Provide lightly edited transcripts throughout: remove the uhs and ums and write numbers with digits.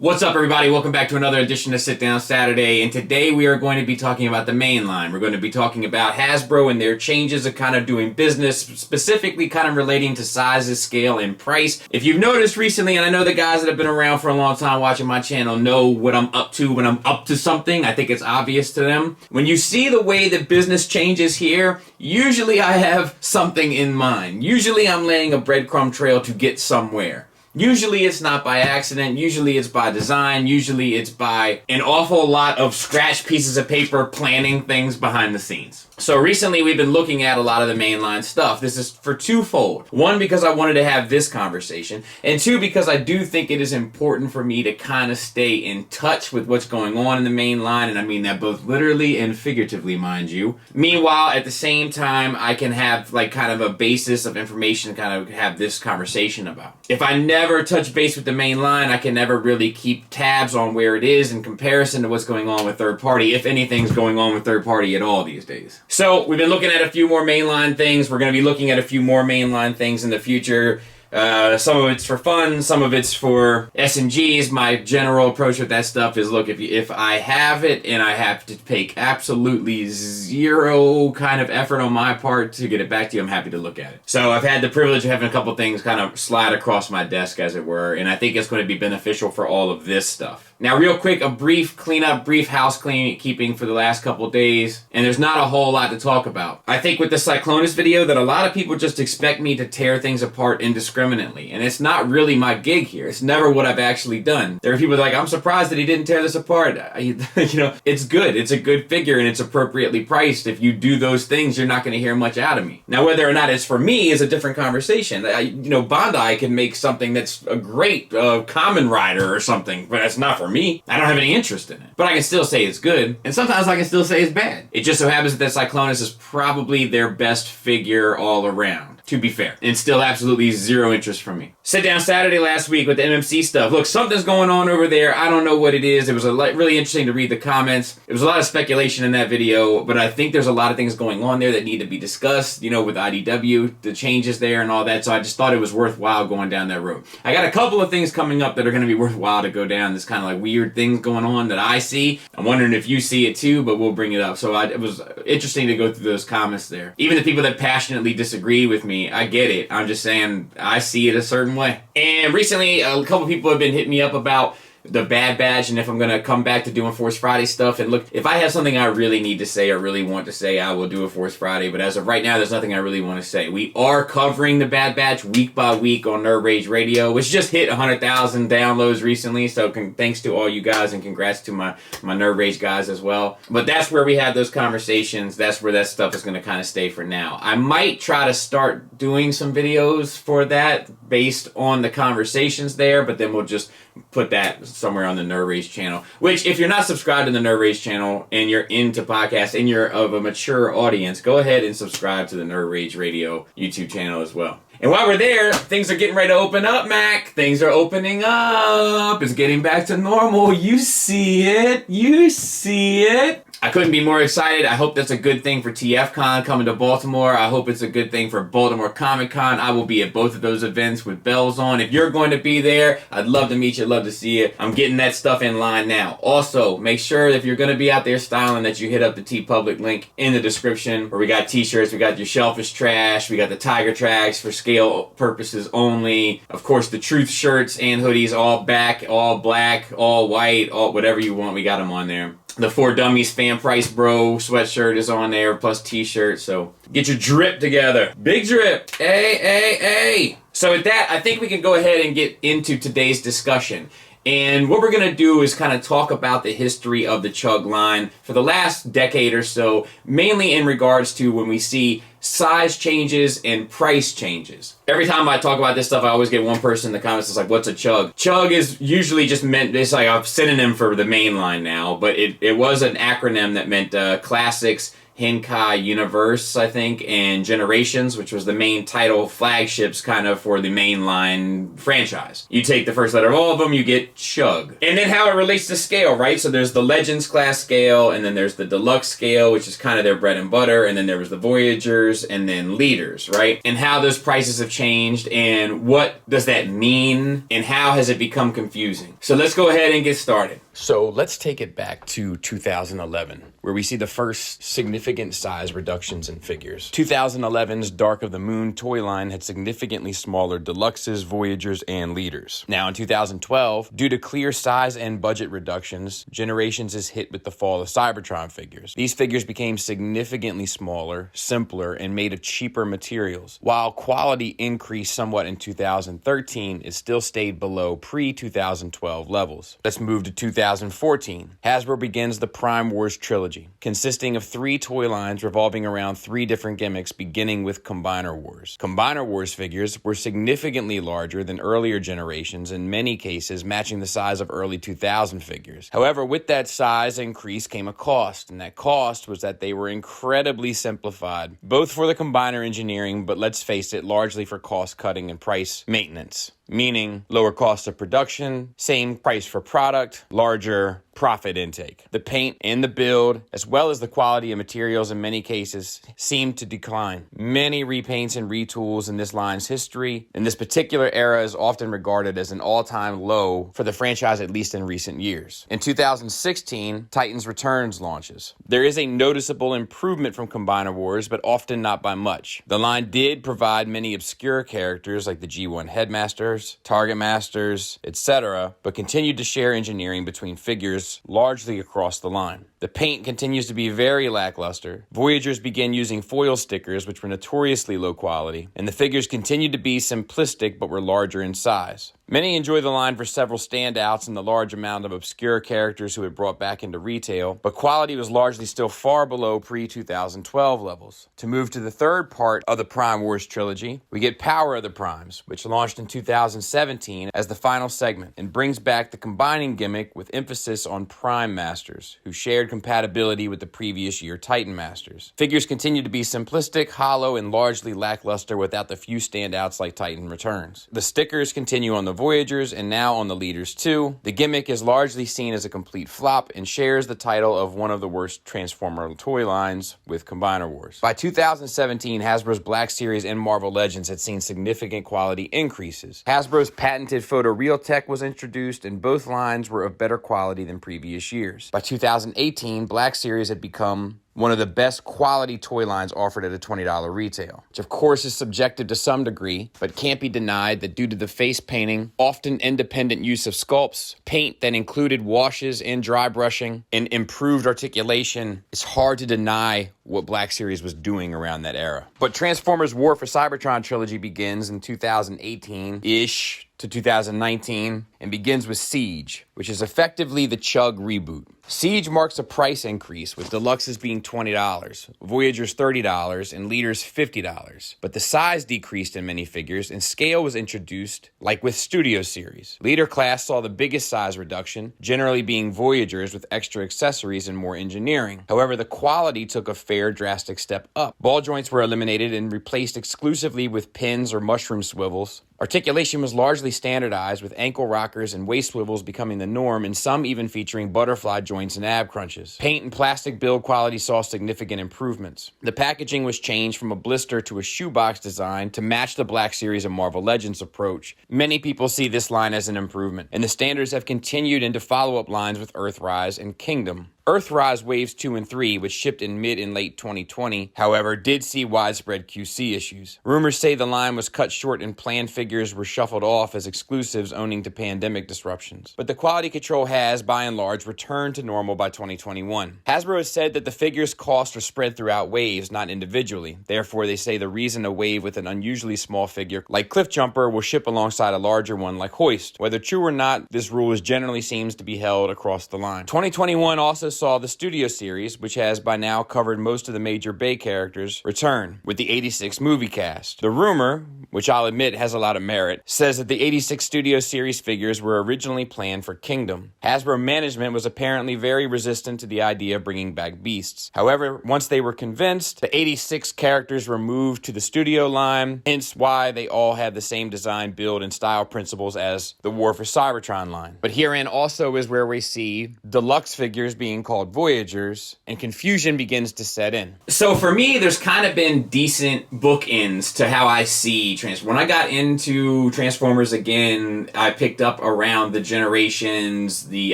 What's up, everybody? Welcome back to another edition of Sit Down Saturday, and today we are going to be talking about the main line. We're going to be talking about Hasbro and their changes of kind of doing business, specifically kind of relating to sizes, scale, and price. If you've noticed recently, and I know the guys that have been around for a long time watching my channel know what I'm up to when I'm up to something. I think it's obvious to them. When you see the way that business changes here, usually I have something in mind. Usually I'm laying a breadcrumb trail to get somewhere. Usually it's not by accident, usually it's by design, usually it's by an awful lot of scratched pieces of paper planning things behind the scenes. So recently we've been looking at a lot of the mainline stuff. This is for twofold. One, because I wanted to have this conversation, and two, because I do think it is important for me to kind of stay in touch with what's going on in the main line, and I mean that both literally and figuratively, mind you. Meanwhile, at the same time, I can have like kind of a basis of information to kind of have this conversation about. If I never touch base with the main line, I can never really keep tabs on where it is in comparison to what's going on with third party, if anything's going on with third party at all these days. So we've been looking at a few more mainline things. We're going to be looking at a few more mainline things in the future. Some of it's for fun, some of it's for S&Gs. My general approach with that stuff is, look, if I have it and I have to take absolutely zero kind of effort on my part to get it back to you, I'm happy to look at it. So I've had the privilege of having a couple things kind of slide across my desk, as it were, and I think it's going to be beneficial for all of this stuff. Now, real quick, a brief cleanup, brief house keeping for the last couple days, and there's not a whole lot to talk about. I think with the Cyclonus video that a lot of people just expect me to tear things apart indiscriminately, and it's not really my gig here. It's never what I've actually done. There are people like, I'm surprised that he didn't tear this apart. It's good. It's a good figure, and it's appropriately priced. If you do those things, you're not going to hear much out of me. Now, whether or not it's for me is a different conversation. Bandai can make something that's a great Kamen Rider or something, but that's not for me. I don't have any interest in it. But I can still say it's good, and sometimes I can still say it's bad. It just so happens that Cyclonus is probably their best figure all around, to be fair. And still absolutely zero interest from me. Sit Down Saturday last week with the MMC stuff. Look, something's going on over there. I don't know what it is. It was really interesting to read the comments. There was a lot of speculation in that video, but I think there's a lot of things going on there that need to be discussed, with IDW, the changes there and all that. So I just thought it was worthwhile going down that road. I got a couple of things coming up that are going to be worthwhile to go down. This kind of like weird things going on that I see. I'm wondering if you see it too, but we'll bring it up. So it was interesting to go through those comments there. Even the people that passionately disagree with me, I get it. I'm just saying I see it a certain way. And recently, a couple people have been hitting me up about the Bad Batch and if I'm going to come back to doing Force Friday stuff. And look, if I have something I really need to say or really want to say, I will do a Force Friday. But as of right now, there's nothing I really want to say. We are covering the Bad Batch week by week on Nerd Rage Radio, which just hit 100,000 downloads recently. So thanks to all you guys, and congrats to my Nerd Rage guys as well. But that's where we have those conversations. That's where that stuff is going to kind of stay for now. I might try to start doing some videos for that based on the conversations there, but then we'll just put that somewhere on the Nerd Rage channel. Which, if you're not subscribed to the Nerd Rage channel and you're into podcasts and you're of a mature audience, go ahead and subscribe to the Nerd Rage Radio YouTube channel as well. And while we're there, things are getting ready to open up, Mac. Things are opening up. It's getting back to normal. You see it. You see it. I couldn't be more excited. I hope that's a good thing for TFCon coming to Baltimore. I hope it's a good thing for Baltimore Comic Con. I will be at both of those events with bells on. If you're going to be there, I'd love to meet you. Love to see you. I'm getting that stuff in line now. Also, make sure if you're going to be out there styling that you hit up the TeePublic link in the description, where we got t-shirts, we got your Shellfish Trash, we got the Tiger Tracks for scale purposes only. Of course, the Truth shirts and hoodies, all back, all black, all white, all whatever you want, we got them on there. The 4 Dummies Fan Price Bro sweatshirt is on there, plus t-shirt, so get your drip together. Big drip. Hey. So with that, I think we can go ahead and get into today's discussion. And what we're going to do is kind of talk about the history of the Chug line for the last decade or so, mainly in regards to when we see size changes and price changes. Every time I talk about this stuff, I always get one person in the comments that's like, what's a chug? Chug is usually just meant, it's like a synonym for the main line now, but it was an acronym that meant classics, Henkai Universe, I think, and Generations, which was the main title flagships kind of for the mainline franchise. You take the first letter of all of them, you get Chug. And then how it relates to scale, right? So there's the Legends class scale, and then there's the Deluxe scale, which is kind of their bread and butter, and then there was the Voyagers, and then Leaders, right? And how those prices have changed, and what does that mean, and how has it become confusing? So let's go ahead and get started. So let's take it back to 2011, where we see the first significant size reductions in figures. 2011's Dark of the Moon toy line had significantly smaller Deluxes, Voyagers, and Leaders. Now in 2012, due to clear size and budget reductions, Generations is hit with the fall of Cybertron figures. These figures became significantly smaller, simpler, and made of cheaper materials. While quality increased somewhat in 2013, it still stayed below pre-2012 levels. Let's move to 2014. Hasbro begins the Prime Wars trilogy, consisting of 3 toy lines revolving around 3 different gimmicks, beginning with Combiner Wars. Combiner Wars figures were significantly larger than earlier generations, in many cases matching the size of early 2000 figures. However, with that size increase came a cost, and that cost was that they were incredibly simplified, both for the Combiner engineering, but let's face it, largely for cost cutting and price maintenance. Meaning lower cost of production, same price for product, larger profit intake. The paint and the build, as well as the quality of materials in many cases, seem to decline. Many repaints and retools in this line's history, and this particular era is often regarded as an all-time low for the franchise, at least in recent years. In 2016, Titans Returns launches. There is a noticeable improvement from Combiner Wars, but often not by much. The line did provide many obscure characters like the G1 Headmasters, Target Masters, etc., but continued to share engineering between figures largely across the line. The paint continues to be very lackluster. Voyagers began using foil stickers, which were notoriously low quality, and the figures continued to be simplistic but were larger in size. Many enjoy the line for several standouts and the large amount of obscure characters who it brought back into retail, but quality was largely still far below pre-2012 levels. To move to the third part of the Prime Wars trilogy, we get Power of the Primes, which launched in 2017 as the final segment and brings back the combining gimmick with emphasis on Prime Masters, who shared compatibility with the previous year Titan Masters. Figures continue to be simplistic, hollow, and largely lackluster without the few standouts like Titan Returns. The stickers continue on the Voyagers and now on the Leaders too. The gimmick is largely seen as a complete flop and shares the title of one of the worst Transformer toy lines with Combiner Wars. By 2017, Hasbro's Black Series and Marvel Legends had seen significant quality increases. Hasbro's patented photoreal tech was introduced, and both lines were of better quality than previous years. By 2018, Black Series had become one of the best quality toy lines offered at a $20 retail, which of course is subjective to some degree, but can't be denied that due to the face painting, often independent use of sculpts, paint that included washes and dry brushing, and improved articulation, it's hard to deny what Black Series was doing around that era. But Transformers War for Cybertron trilogy begins in 2018-ish to 2019 and begins with Siege, which is effectively the Chug reboot. Siege marks a price increase, with Deluxes being $20, Voyagers $30, and Leaders $50. But the size decreased in many figures, and scale was introduced, like with Studio Series. Leader class saw the biggest size reduction, generally being Voyagers with extra accessories and more engineering. However, the quality took a fair drastic step up. Ball joints were eliminated and replaced exclusively with pins or mushroom swivels. Articulation was largely standardized, with ankle rockers and waist swivels becoming the norm, and some even featuring butterfly joints and ab crunches. Paint and plastic build quality saw significant improvements. The packaging was changed from a blister to a shoebox design to match the Black Series and Marvel Legends approach. Many people see this line as an improvement, and the standards have continued into follow-up lines with Earthrise and Kingdom. Earthrise Waves 2 and 3, which shipped in mid and late 2020, however, did see widespread QC issues. Rumors say the line was cut short and planned figures were shuffled off as exclusives owing to pandemic disruptions. But the quality control has, by and large, returned to normal by 2021. Hasbro has said that the figures' costs are spread throughout waves, not individually. Therefore, they say the reason a wave with an unusually small figure like Cliffjumper will ship alongside a larger one like Hoist. Whether true or not, this rule generally seems to be held across the line. 2021 also saw the Studio Series, which has by now covered most of the major Bay characters, return with the 86 movie cast. The rumor, which I'll admit has a lot of merit, says that the 86 Studio Series figures were originally planned for Kingdom. Hasbro management was apparently very resistant to the idea of bringing back Beasts. However, once they were convinced, the 86 characters were moved to the Studio line, hence why they all have the same design, build, and style principles as the War for Cybertron line. But herein also is where we see deluxe figures being called Voyagers, and confusion begins to set in. So for me, there's kind of been decent bookends to how I see Transformers. When I got into Transformers again, I picked up around the Generations, the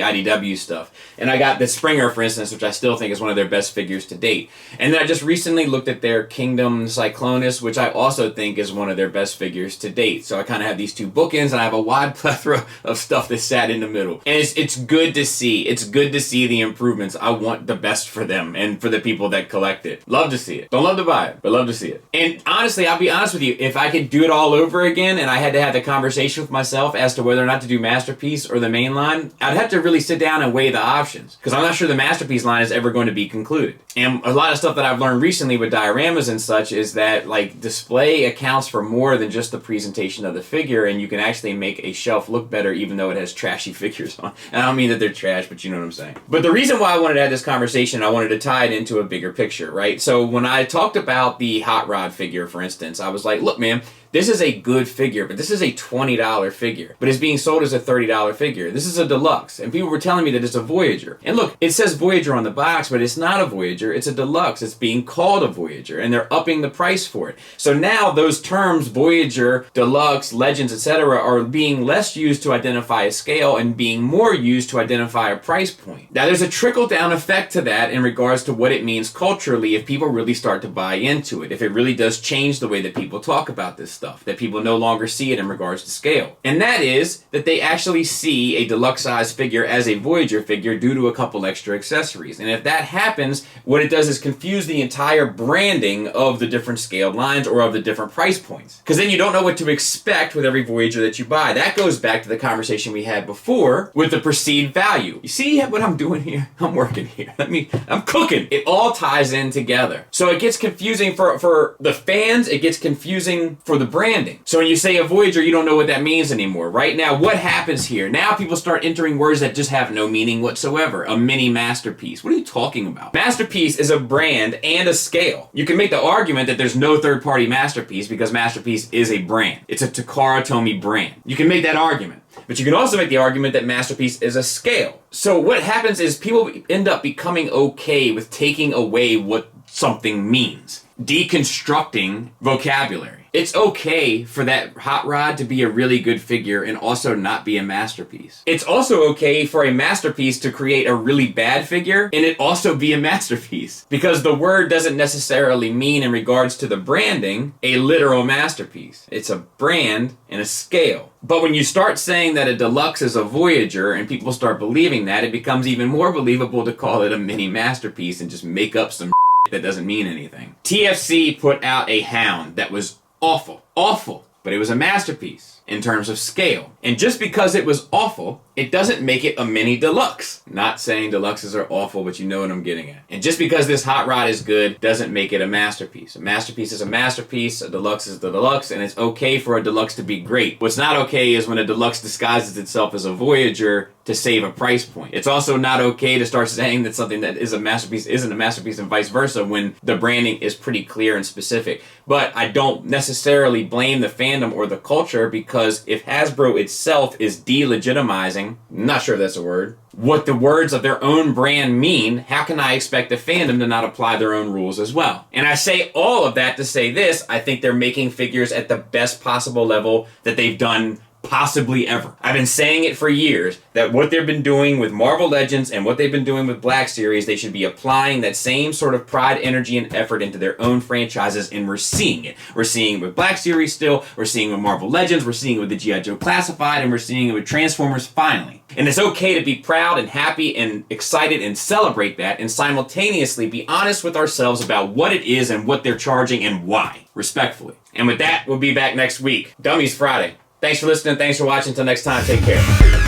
IDW stuff. And I got the Springer, for instance, which I still think is one of their best figures to date. And then I just recently looked at their Kingdom Cyclonus, which I also think is one of their best figures to date. So I kind of have these two bookends, and I have a wide plethora of stuff that sat in the middle. And it's good to see. It's good to see the improvements. I want the best for them and for the people that collect it. Love to see it. Don't love to buy it, but love to see it. And honestly, I'll be honest with you, if I could do it all over again and I had to have the conversation with myself as to whether or not to do Masterpiece or the main line, I'd have to really sit down and weigh the options, because I'm not sure the Masterpiece line is ever going to be concluded. And a lot of stuff that I've learned recently with dioramas and such is that like display accounts for more than just the presentation of the figure, and you can actually make a shelf look better even though it has trashy figures on. And I don't mean that they're trash, but you know what I'm saying. But the reason why I wanted to have this conversation, I wanted to tie it into a bigger picture, right? So when I talked about the Hot Rod figure, for instance, I was like, look, man, this is a good figure, but this is a $20 figure, but it's being sold as a $30 figure. This is a deluxe, and people were telling me that it's a Voyager. And look, it says Voyager on the box, but it's not a Voyager, it's a deluxe. It's being called a Voyager, and they're upping the price for it. So now those terms, Voyager, deluxe, legends, etc., are being less used to identify a scale and being more used to identify a price point. Now there's a trickle-down effect to that in regards to what it means culturally if people really start to buy into it, if it really does change the way that people talk about this stuff, that people no longer see it in regards to scale. And that is that they actually see a deluxe size figure as a Voyager figure due to a couple extra accessories. And if that happens, what it does is confuse the entire branding of the different scaled lines or of the different price points. Because then you don't know what to expect with every Voyager that you buy. That goes back to the conversation we had before with the perceived value. You see what I'm doing here? I'm working here. I'm cooking. It all ties in together. So it gets confusing for the fans, it gets confusing for the branding. So when you say a Voyager, you don't know what that means anymore. Right now, what happens here? Now people start entering words that just have no meaning whatsoever. A mini masterpiece. What are you talking about? Masterpiece is a brand and a scale. You can make the argument that there's no third-party Masterpiece because Masterpiece is a brand. It's a Takara Tomy brand. You can make that argument. But you can also make the argument that Masterpiece is a scale. So what happens is people end up becoming okay with taking away what something means. Deconstructing vocabulary. It's okay for that Hot Rod to be a really good figure and also not be a masterpiece. It's also okay for a masterpiece to create a really bad figure and it also be a masterpiece. Because the word doesn't necessarily mean, in regards to the branding, a literal masterpiece. It's a brand and a scale. But when you start saying that a deluxe is a Voyager and people start believing that, it becomes even more believable to call it a mini masterpiece and just make up some that doesn't mean anything. TFC put out a Hound that was awful, but it was a masterpiece in terms of scale. And just because it was awful, it doesn't make it a mini deluxe. Not saying deluxes are awful, but you know what I'm getting at. And just because this Hot Rod is good doesn't make it a masterpiece. A masterpiece is a masterpiece, a deluxe is the deluxe, and it's okay for a deluxe to be great. What's not okay is when a deluxe disguises itself as a Voyager to save a price point. It's also not okay to start saying that something that is a masterpiece isn't a masterpiece and vice versa when the branding is pretty clear and specific. But I don't necessarily blame the fandom or the culture, because if Hasbro itself is delegitimizing, not sure if that's a word, what the words of their own brand mean, how can I expect the fandom to not apply their own rules as well? And I say all of that to say this: I think they're making figures at the best possible level that they've done possibly ever. I've been saying it for years that what they've been doing with Marvel Legends and what they've been doing with Black Series, they should be applying that same sort of pride, energy, and effort into their own franchises, and we're seeing it. We're seeing it with Black Series still, we're seeing it with Marvel Legends, we're seeing it with the G.I. Joe Classified, and we're seeing it with Transformers finally. And it's okay to be proud and happy and excited and celebrate that, and simultaneously be honest with ourselves about what it is and what they're charging and why, respectfully. And with that, we'll be back next week. Dummies Friday. Thanks for listening. Thanks for watching. Until next time, take care.